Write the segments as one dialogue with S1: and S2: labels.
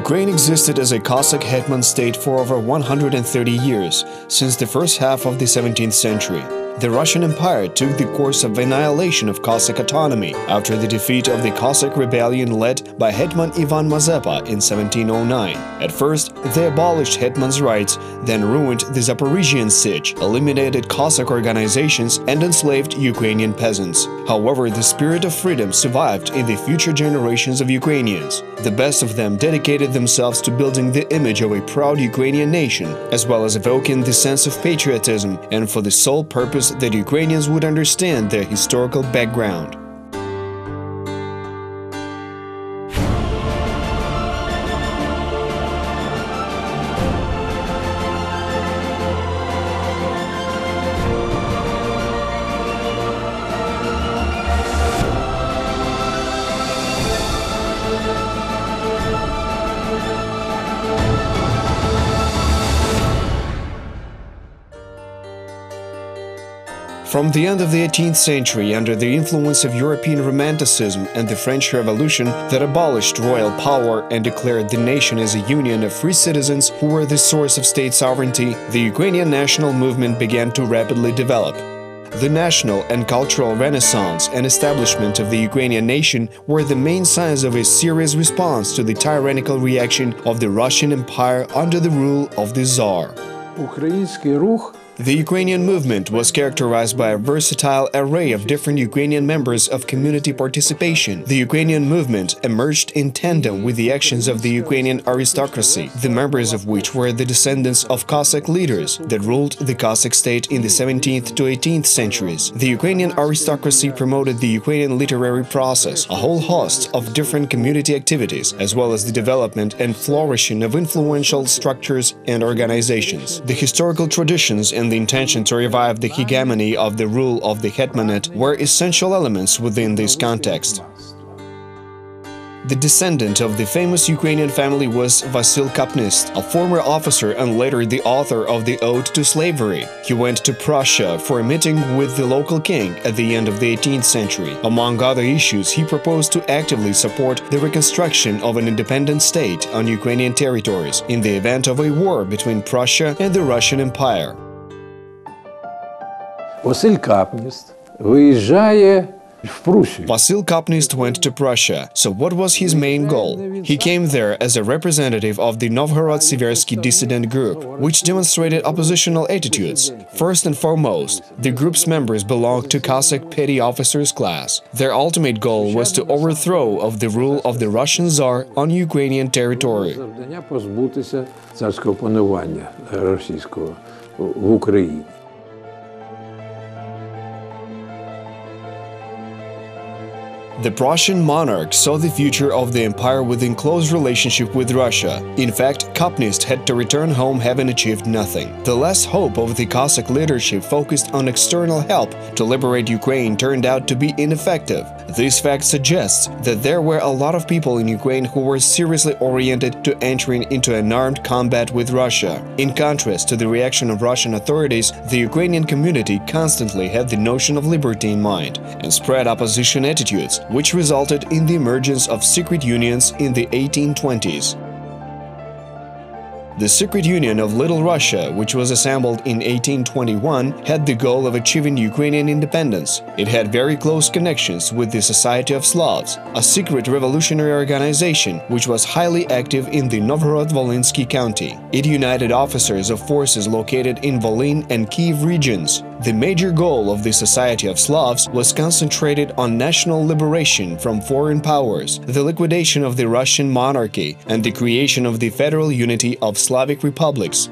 S1: Ukraine existed as a Cossack-Hetman state for over 130 years, since the first half of the 17th century. The Russian Empire took the course of annihilation of Cossack autonomy after the defeat of the Cossack rebellion led by Hetman Ivan Mazepa in 1709. At first, they abolished Hetman's rights, then ruined the Zaporizhzhian Sich, eliminated Cossack organizations, and enslaved Ukrainian peasants. However, the spirit of freedom survived in the future generations of Ukrainians. The best of them dedicated themselves to building the image of a proud Ukrainian nation, as well as evoking the sense of patriotism, and for the sole purpose that Ukrainians would understand their historical background. From the end of the 18th century, under the influence of European Romanticism and the French Revolution that abolished royal power and declared the nation as a union of free citizens who were the source of state sovereignty, the Ukrainian national movement began to rapidly develop. The national and cultural renaissance and establishment of the Ukrainian nation were the main signs of a serious response to the tyrannical reaction of the Russian Empire under the rule of the Tsar. The Ukrainian movement was characterized by a versatile array of different Ukrainian members of community participation. The Ukrainian movement emerged in tandem with the actions of the Ukrainian aristocracy, the members of which were the descendants of Cossack leaders that ruled the Cossack state in the 17th to 18th centuries. The Ukrainian aristocracy promoted the Ukrainian literary process, a whole host of different community activities, as well as the development and flourishing of influential structures and organizations. The historical traditions and the intention to revive the hegemony of the rule of the Hetmanate were essential elements within this context. The descendant of the famous Ukrainian family was Vasil Kapnist, a former officer and later the author of the Ode to Slavery. He went to Prussia for a meeting with the local king at the end of the 18th century. Among other issues, he proposed to actively support the reconstruction of an independent state on Ukrainian territories in the event of a war between Prussia and the Russian Empire.
S2: Vasil
S1: Kapnist went to Prussia. So what was his main goal? He came there as a representative of the Novgorod-Seversky dissident group, which demonstrated oppositional attitudes. First and foremost, the group's members belonged to Cossack petty officers class. Their ultimate goal was to overthrow of the rule of the Russian Tsar on Ukrainian territory. The Prussian monarch saw the future of the empire within close relationship with Russia. In fact, Kapnist had to return home having achieved nothing. The last hope of the Cossack leadership focused on external help to liberate Ukraine turned out to be ineffective. This fact suggests that there were a lot of people in Ukraine who were seriously oriented to entering into an armed combat with Russia. In contrast to the reaction of Russian authorities, the Ukrainian community constantly had the notion of liberty in mind and spread opposition attitudes, which resulted in the emergence of secret unions in the 1820s. The Secret Union of Little Russia, which was assembled in 1821, had the goal of achieving Ukrainian independence. It had very close connections with the Society of Slavs, a secret revolutionary organization which was highly active in the Novgorod-Volhynsky county. It united officers of forces located in Volyn and Kiev regions. The major goal of the Society of Slavs was concentrated on national liberation from foreign powers, the liquidation of the Russian monarchy, and the creation of the federal unity of Slavic republics.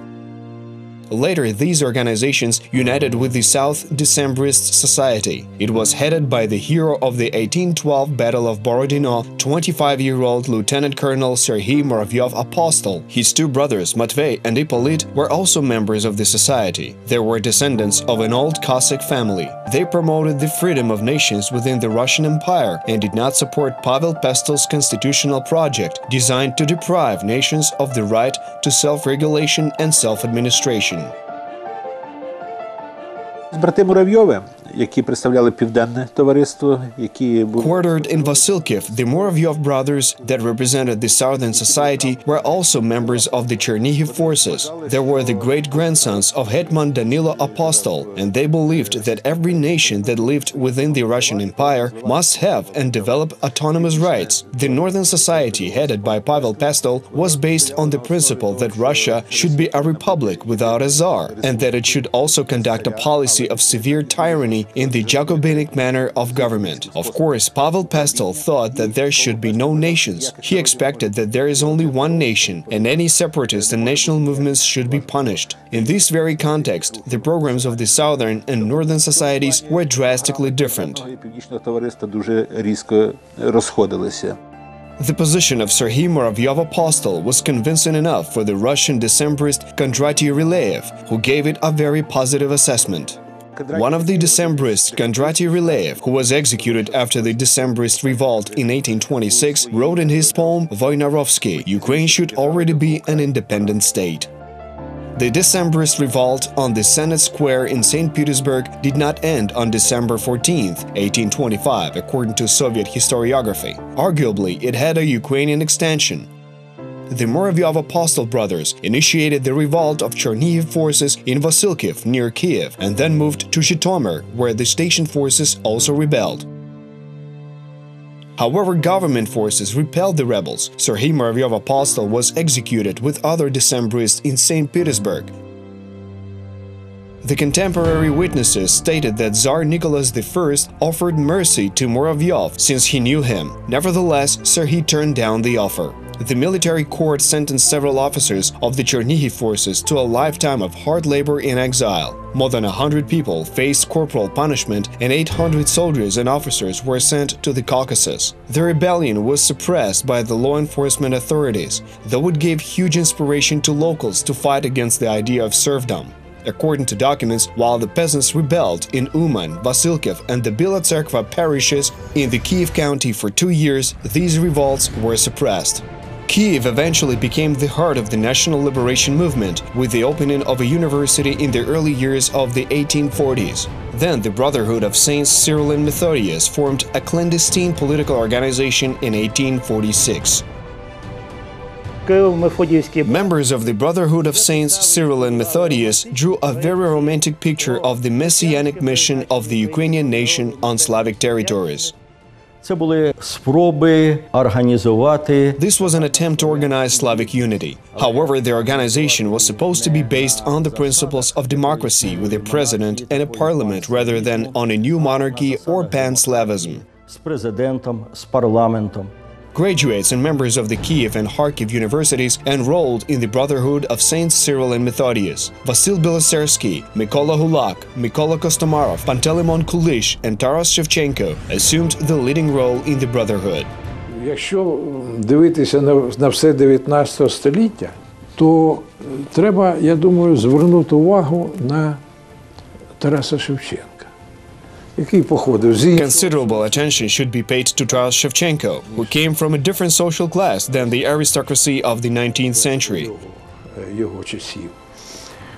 S1: Later, these organizations united with the South Decembrist Society. It was headed by the hero of the 1812 Battle of Borodino, 25-year-old Lieutenant Colonel Serhiy Muravyev-Apostol. His two brothers, Matvey and Ippolit, were also members of the society. They were descendants of an old Cossack family. They promoted the freedom of nations within the Russian Empire and did not support Pavel Pestel's constitutional project, designed to deprive nations of the right to self-regulation and self-administration.
S3: Брати Муравйови,
S2: які представляли Південне товариство, які були...
S1: Quartered in Vasilkiv, the Muravyev brothers that represented the Southern Society were also members of the Chernihiv forces. They were the great-grandsons of Hetman Danilo Apostol, and they believed that every nation that lived within the Russian Empire must have and develop autonomous rights. The Northern Society, headed by Pavel Pestol, was based on the principle that Russia should be a republic without a Tsar, and that it should also conduct a policy of severe tyranny in the Jacobinic manner of government. Of course, Pavel Pestol thought that there should be no nations. He expected that there is only one nation, and any separatist and national movements should be punished. In this very context, the programs of the Southern and Northern societies were drastically different. The position of Serhiy Muravyev Apostol was convincing enough for the Russian Decembrist Kondratий Ryleyev, who gave it a very positive assessment. One of the Decembrists, Kondratий Ryleyev, who was executed after the Decembrist revolt in 1826, wrote in his poem Voynarovsky, Ukraine should already be an independent state. The Decembrist revolt on the Senate Square in St. Petersburg did not end on December 14, 1825, according to Soviet historiography. Arguably, it had a Ukrainian extension. The Muravyev Apostol brothers initiated the revolt of Chernihiv forces in Vasilkiv, near Kiev, and then moved to Zhytomyr, where the station forces also rebelled. However, government forces repelled the rebels. Serhiy Muravyev Apostol was executed with other Decembrists in St. Petersburg. The contemporary witnesses stated that Tsar Nicholas I offered mercy to Muravyev since he knew him. Nevertheless, Serhiy turned down the offer. The military court sentenced several officers of the Chernihiv forces to a lifetime of hard labor in exile. More than 100 people faced corporal punishment, and 800 soldiers and officers were sent to the Caucasus. The rebellion was suppressed by the law enforcement authorities, though it gave huge inspiration to locals to fight against the idea of serfdom. According to documents, while the peasants rebelled in Uman, Vasilkiv, and the Bila Tserkva parishes in the Kiev county for 2 years, these revolts were suppressed. Kiev eventually became the heart of the national liberation movement, with the opening of a university in the early years of the 1840s. Then the Brotherhood of Saints Cyril and Methodius formed a clandestine political organization in 1846. Members of the Brotherhood of Saints Cyril and Methodius drew a very romantic picture of the messianic mission of the Ukrainian nation on Slavic territories. This was an attempt to organize Slavic unity. However, the organization was supposed to be based on the principles of democracy with a president and a parliament rather than on a new monarchy or pan-Slavism. Graduates and members of the Kiev and Kharkiv universities enrolled in the Brotherhood of Saints Cyril and Methodius. Vasil Belosersky, Mykola Hulak, Mykola Kostomarov, Pantelimon Kulish, and Taras Shevchenko assumed the leading role in the Brotherhood.
S3: Якщо дивитися на все 19 століття, то треба, я думаю, звернути увагу на Тараса Шевченка.
S1: Considerable attention should be paid to Taras Shevchenko, who came from a different social class than the aristocracy of the 19th century.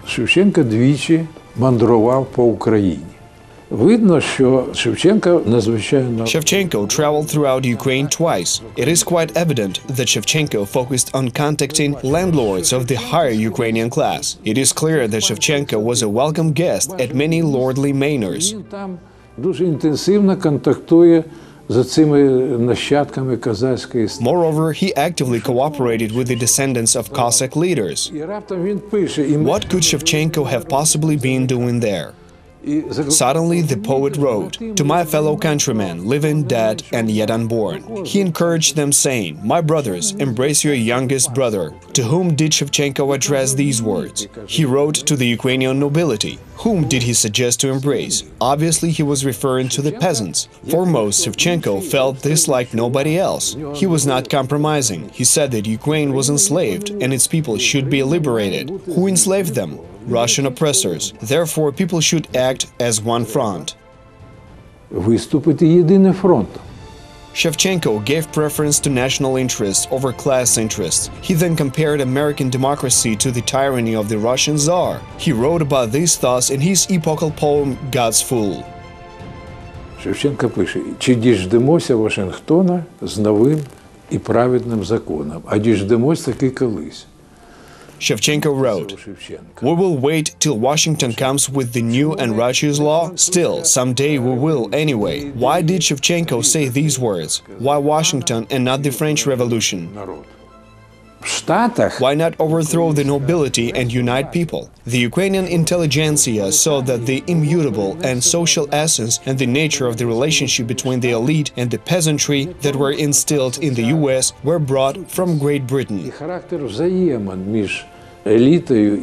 S3: Шевченко двічі мандрував по Україні. Видно, що Шевченко надзвичайно...
S1: Shevchenko traveled throughout Ukraine twice. It is quite evident that Shevchenko focused on contacting landlords of the higher Ukrainian class. It is clear that Shevchenko was a welcome guest at many lordly manors.
S3: Він там дуже інтенсивно контактує з цими нащадками козацької...
S1: Moreover, he actively cooperated with the descendants of Cossack leaders.
S3: І раптом він пише...
S1: What could Shevchenko have possibly been doing there? Suddenly, the poet wrote, "To my fellow countrymen, living, dead, and yet unborn." He encouraged them, saying, "My brothers, embrace your youngest brother." To whom did Shevchenko address these words? He wrote to the Ukrainian nobility. Whom did he suggest to embrace? Obviously, he was referring to the peasants. Foremost, Shevchenko felt this like nobody else. He was not compromising. He said that Ukraine was enslaved and its people should be liberated. Who enslaved them? Russian oppressors. Therefore, people should act as one front.
S3: Виступити єдиним фронтом.
S1: Shevchenko gave preference to national interests over class interests. He then compared American democracy to the tyranny of the Russian Tsar. He wrote about these thoughts in his epochal poem God's Fool.
S3: Шевченко пише: «Чи діждемося Вашингтона з новим і праведним законом, а діждемось таки колись».
S1: Shevchenko wrote, "We will wait till Washington comes with the new and righteous law. Still, someday we will anyway." Why did Shevchenko say these words? Why Washington and not the French Revolution? Why not overthrow the nobility and unite people? The Ukrainian intelligentsia saw that the immutable and social essence and the nature of the relationship between the elite and the peasantry that were instilled in the US were brought from Great Britain.
S3: Характер взаємин між елітою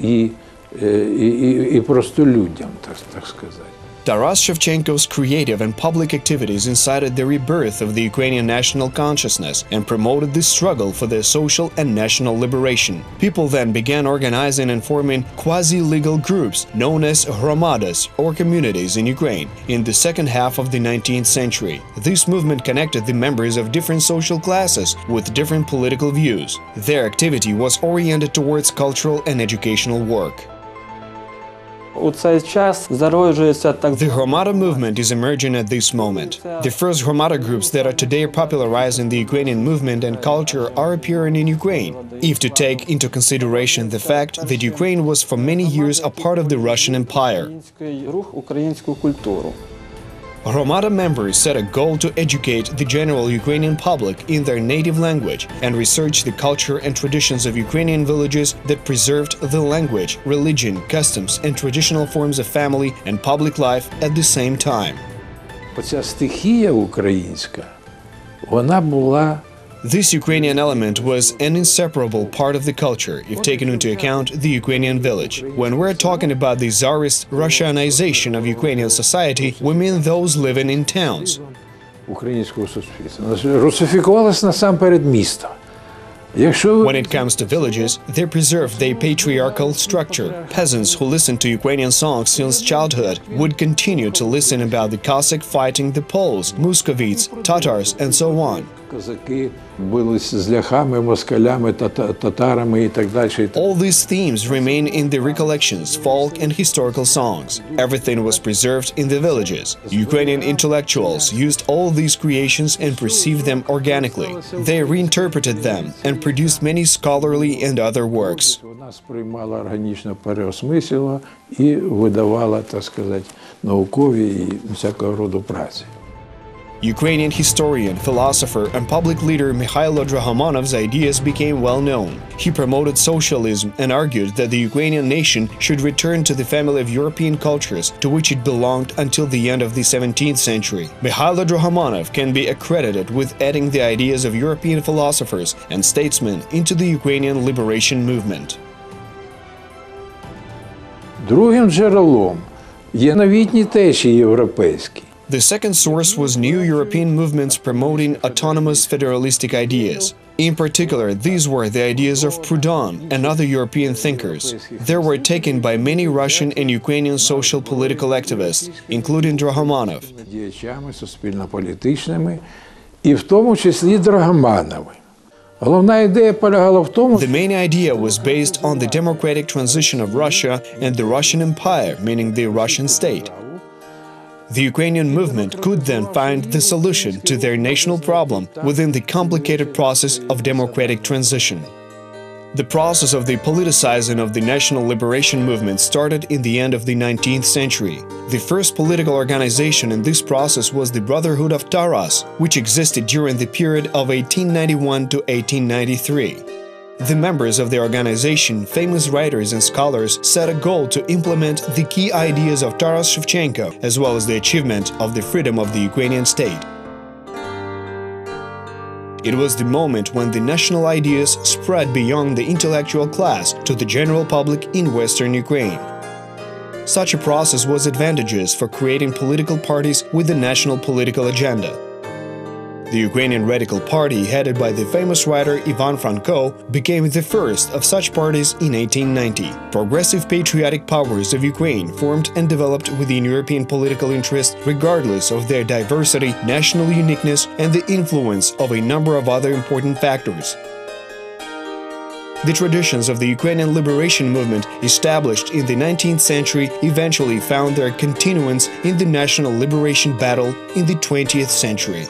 S3: і простолюддям, так сказати.
S1: Taras Shevchenko's creative and public activities incited the rebirth of the Ukrainian national consciousness and promoted the struggle for their social and national liberation. People then began organizing and forming quasi-legal groups known as hromadas, or communities in Ukraine, in the second half of the 19th century. This movement connected the members of different social classes with different political views. Their activity was oriented towards cultural and educational work. The Hromada movement is emerging at this moment. The first Hromada groups that are today popularizing the Ukrainian movement and culture are appearing in Ukraine, if to take into consideration the fact that Ukraine was for many years a part of the Russian Empire. Hromada members set a goal to educate the general Ukrainian public in their native language and research the culture and traditions of Ukrainian villages that preserved the language, religion, customs, and traditional forms of family and public life at the same time.
S3: Оця стихія українська, вона була
S1: This Ukrainian element was an inseparable part of the culture, if taken into account the Ukrainian village. When we're talking about the Tsarist Russianization of Ukrainian society, we mean those living in towns.
S3: Українського суспільства. Русифікувалось насамперед місто.
S1: When it comes to villages, they preserve their patriarchal structure. Peasants who listen to Ukrainian songs since childhood would continue to listen about the Cossack fighting the Poles, Muscovites, Tatars, and so on.
S3: Козаки бились з ляхами, москалями, татарами і так далі.
S1: All these themes remain in the recollections, folk and historical songs. Everything was preserved in the villages. Ukrainian intellectuals used all these creations and perceived them organically. They reinterpreted them and produced many scholarly and other works.
S3: Вона сприймала органічно, переосмислила і видавала, так сказати, наукові і всякого роду праці.
S1: Ukrainian historian, philosopher, and public leader Mikhailo Drahomanov's ideas became well known. He promoted socialism and argued that the Ukrainian nation should return to the family of European cultures to which it belonged until the end of the 17th century. Mikhailo Drahomanov can be accredited with adding the ideas of European philosophers and statesmen into the Ukrainian liberation movement.
S3: Другим джерелом є новітні течії європейські.
S1: The second source was new European movements promoting autonomous federalistic ideas. In particular, these were the ideas of Proudhon and other European thinkers. They were taken by many Russian and Ukrainian social political activists, including Drahomanov.
S3: Діячами суспільно-політичними, і в тому числі Драгомановим. Головна ідея полягала в тому,
S1: The main idea was based on the democratic transition of Russia and the Russian Empire, meaning the Russian state. The Ukrainian movement could then find the solution to their national problem within the complicated process of democratic transition. The process of the politicizing of the national liberation movement started in the end of the 19th century. The first political organization in this process was the Brotherhood of Taras, which existed during the period of 1891 to 1893. The members of the organization, famous writers and scholars, set a goal to implement the key ideas of Taras Shevchenko, as well as the achievement of the freedom of the Ukrainian state. It was the moment when the national ideas spread beyond the intellectual class to the general public in Western Ukraine. Such a process was advantageous for creating political parties with a national political agenda. The Ukrainian Radical Party, headed by the famous writer Ivan Franko, became the first of such parties in 1890. Progressive patriotic powers of Ukraine formed and developed within European political interest regardless of their diversity, national uniqueness, and the influence of a number of other important factors. The traditions of the Ukrainian liberation movement, established in the 19th century, eventually found their continuance in the national liberation battle in the 20th century.